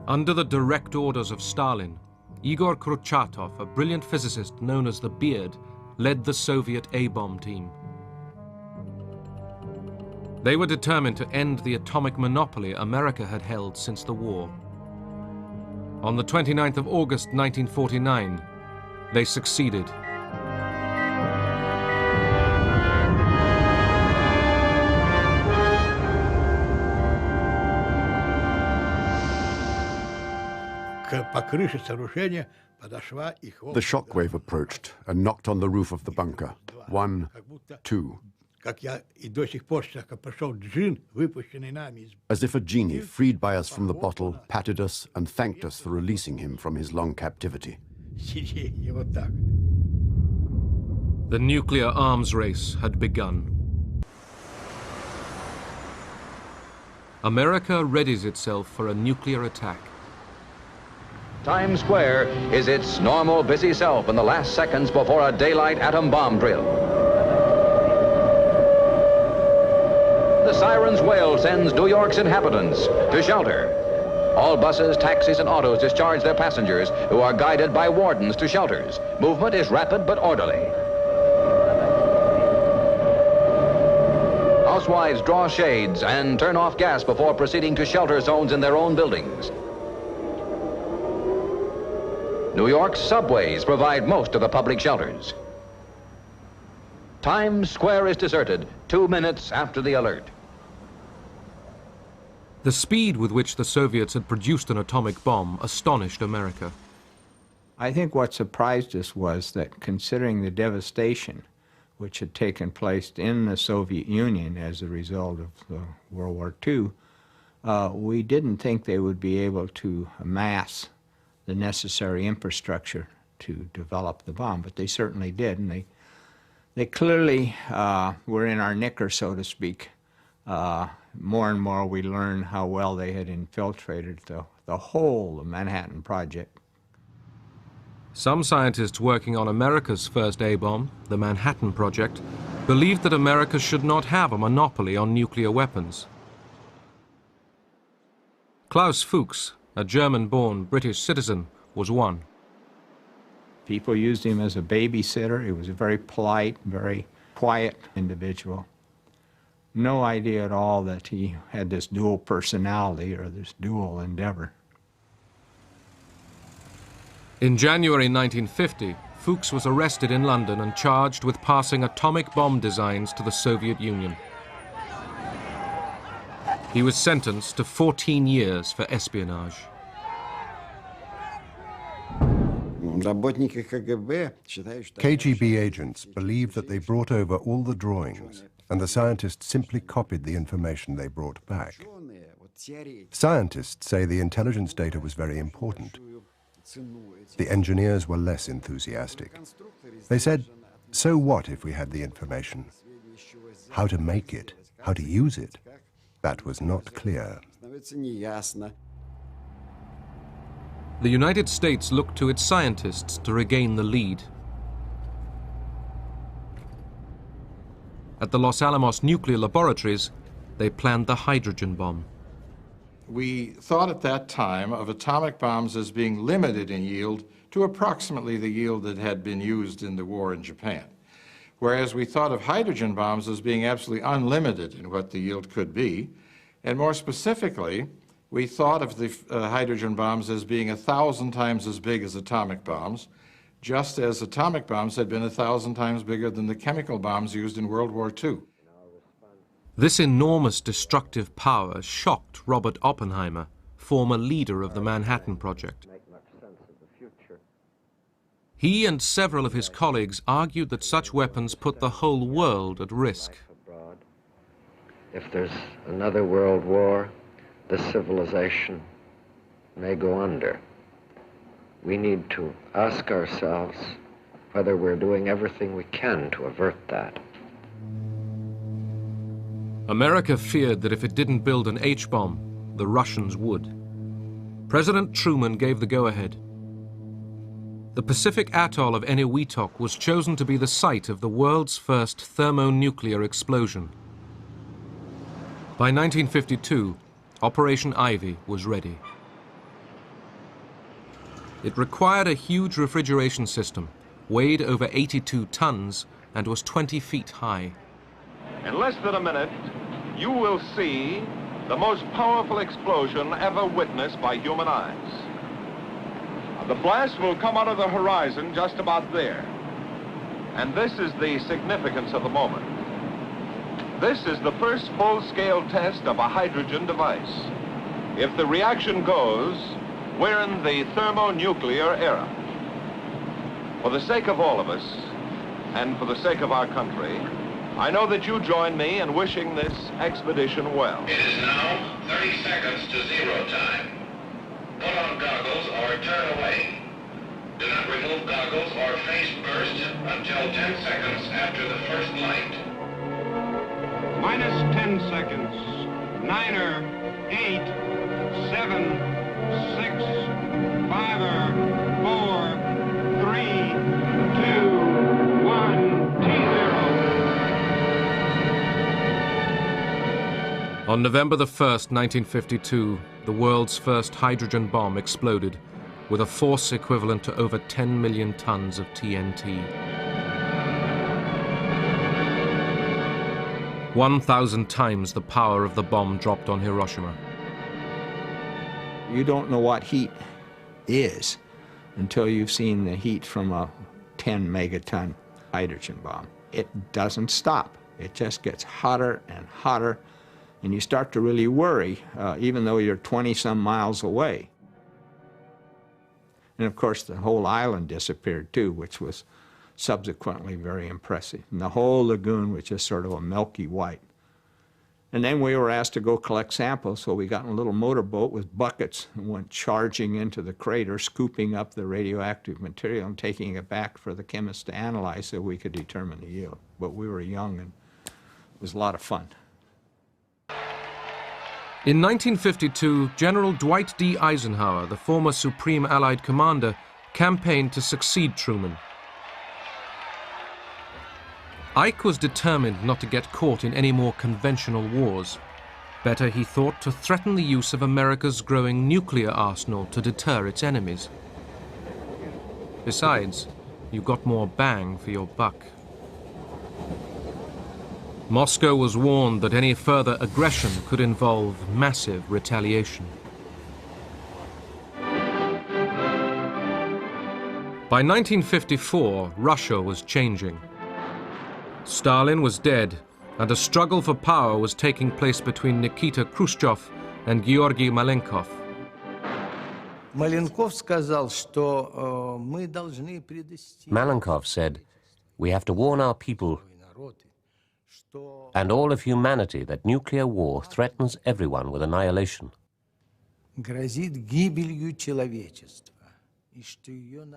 Under the direct orders of Stalin, Igor Kurchatov, a brilliant physicist known as the Beard, led the Soviet A-bomb team. They were determined to end the atomic monopoly America had held since the war. On the 29th of August 1949, they succeeded. The shockwave approached and knocked on the roof of the bunker. 1, 2. As if a genie freed by us from the bottle patted us and thanked us for releasing him from his long captivity. The nuclear arms race had begun. America readies itself for a nuclear attack. Times Square is its normal busy self in the last seconds before a daylight atom bomb drill. The siren's wail sends New York's inhabitants to shelter. All buses, taxis, and autos discharge their passengers, who are guided by wardens to shelters. Movement is rapid but orderly. Housewives draw shades and turn off gas before proceeding to shelter zones in their own buildings. New York's subways provide most of the public shelters. Times Square is deserted 2 minutes after the alert. The speed with which the Soviets had produced an atomic bomb astonished America. I think what surprised us was that, considering the devastation which had taken place in the Soviet Union as a result of World War II, we didn't think they would be able to amass the necessary infrastructure to develop the bomb, but they certainly did, and they clearly were in our knicker, so to speak. More and more we learned how well they had infiltrated the whole of Manhattan Project. Some scientists working on America's first A-bomb, the Manhattan Project, believed that America should not have a monopoly on nuclear weapons. Klaus Fuchs, a German-born British citizen, was one. People used him as a babysitter. He was a very polite, very quiet individual. No idea at all that he had this dual personality or this dual endeavor. In January 1950, Fuchs was arrested in London and charged with passing atomic bomb designs to the Soviet Union. He was sentenced to 14 years for espionage. KGB agents believed that they brought over all the drawings, and the scientists simply copied the information they brought back. Scientists say the intelligence data was very important. The engineers were less enthusiastic. They said, so what if we had the information? How to make it, how to use it, that was not clear. The United States looked to its scientists to regain the lead. At the Los Alamos nuclear laboratories, they planned the hydrogen bomb. We thought at that time of atomic bombs as being limited in yield to approximately the yield that had been used in the war in Japan, whereas we thought of hydrogen bombs as being absolutely unlimited in what the yield could be, and more specifically, we thought of the hydrogen bombs as being 1,000 times as big as atomic bombs, just as atomic bombs had been 1,000 times bigger than the chemical bombs used in World War II. This enormous destructive power shocked Robert Oppenheimer, former leader of the Manhattan Project. He and several of his colleagues argued that such weapons put the whole world at risk. If there's another world war, this civilization may go under. We need to ask ourselves whether we're doing everything we can to avert that. America feared that if it didn't build an H-bomb, the Russians would. President Truman gave the go-ahead. The Pacific atoll of Eniwetok was chosen to be the site of the world's first thermonuclear explosion. By 1952, Operation Ivy was ready. It required a huge refrigeration system, weighed over 82 tons, and was 20 feet high. In less than a minute, you will see the most powerful explosion ever witnessed by human eyes. The blast will come out of the horizon just about there. And this is the significance of the moment. This is the first full-scale test of a hydrogen device. If the reaction goes, we're in the thermonuclear era. For the sake of all of us, and for the sake of our country, I know that you join me in wishing this expedition well. It is now 30 seconds to zero time. Put on goggles or turn away. Do not remove goggles or face burst until 10 seconds after the first light. Minus 10 seconds. 9er, 8, 7, 6, 5er, 4, 3, 2, 1, T0. On November the 1st, 1952, the world's first hydrogen bomb exploded with a force equivalent to over 10 million tons of TNT. 1,000 times the power of the bomb dropped on Hiroshima. You don't know what heat is until you've seen the heat from a 10 megaton hydrogen bomb. It doesn't stop. It just gets hotter and hotter, and you start to really worry, even though you're 20-some miles away. And of course, the whole island disappeared too, which was subsequently very impressive. And the whole lagoon was just sort of a milky white. And then we were asked to go collect samples, so we got in a little motorboat with buckets and went charging into the crater, scooping up the radioactive material and taking it back for the chemists to analyze so we could determine the yield. But we were young, and it was a lot of fun. In 1952, General Dwight D. Eisenhower, the former Supreme Allied Commander, campaigned to succeed Truman. Ike was determined not to get caught in any more conventional wars. Better, he thought, to threaten the use of America's growing nuclear arsenal to deter its enemies. Besides, you got more bang for your buck. Moscow was warned that any further aggression could involve massive retaliation. By 1954, Russia was changing. Stalin was dead, and a struggle for power was taking place between Nikita Khrushchev and Georgy Malenkov. Malenkov said, "We have to warn our people and all of humanity that nuclear war threatens everyone with annihilation.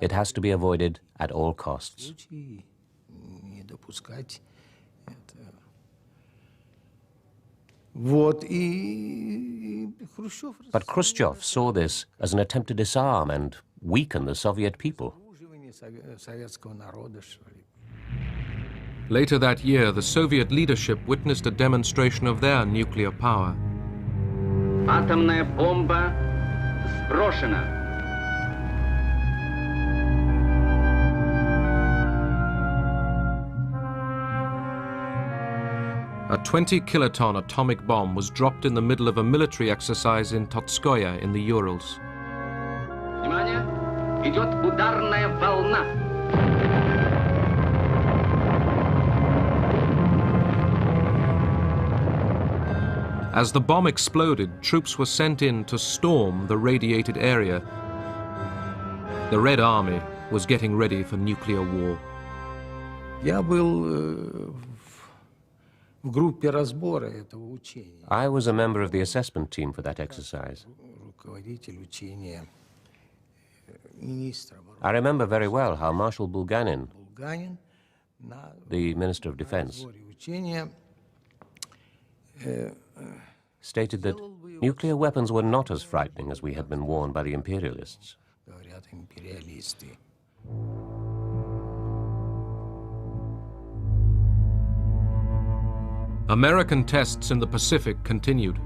It has to be avoided at all costs." But Khrushchev saw this as an attempt to disarm and weaken the Soviet people. Later that year, the Soviet leadership witnessed a demonstration of their nuclear power. Атомная бомба сброшена. A 20-kiloton atomic bomb was dropped in the middle of a military exercise in Totskoye in the Urals. Внимание! Идет ударная волна. As the bomb exploded, troops were sent in to storm the radiated area. The Red Army was getting ready for nuclear war. I was a member of the assessment team for that exercise. I remember very well how Marshal Bulganin, the Minister of Defense, stated that nuclear weapons were not as frightening as we had been warned by the imperialists. American tests in the Pacific continued.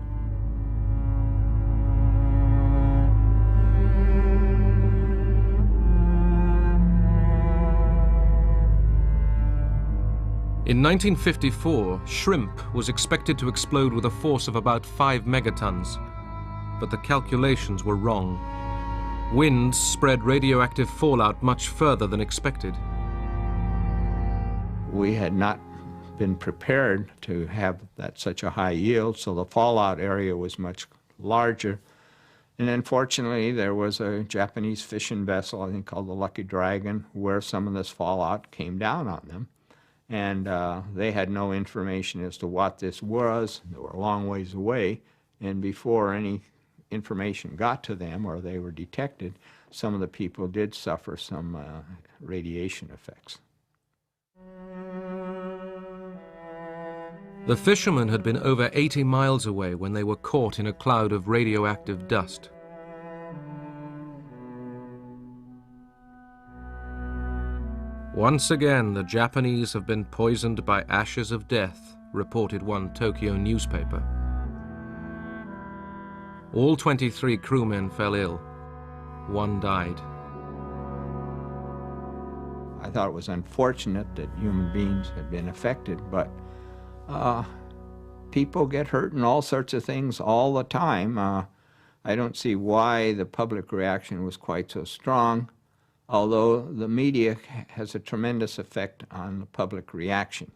In 1954, shrimp was expected to explode with a force of about 5 megatons, but the calculations were wrong. Winds spread radioactive fallout much further than expected. We had not been prepared to have such a high yield, so the fallout area was much larger. And unfortunately, there was a Japanese fishing vessel, I think called the Lucky Dragon, where some of this fallout came down on them. And they had no information as to what this was. They were a long ways away, and before any information got to them or they were detected, some of the people did suffer some radiation effects. The fishermen had been over 80 miles away when they were caught in a cloud of radioactive dust. Once again, the Japanese have been poisoned by ashes of death, reported one Tokyo newspaper. All 23 crewmen fell ill. One died. I thought it was unfortunate that human beings had been affected, but people get hurt in all sorts of things all the time. I don't see why the public reaction was quite so strong, although the media has a tremendous effect on the public reaction.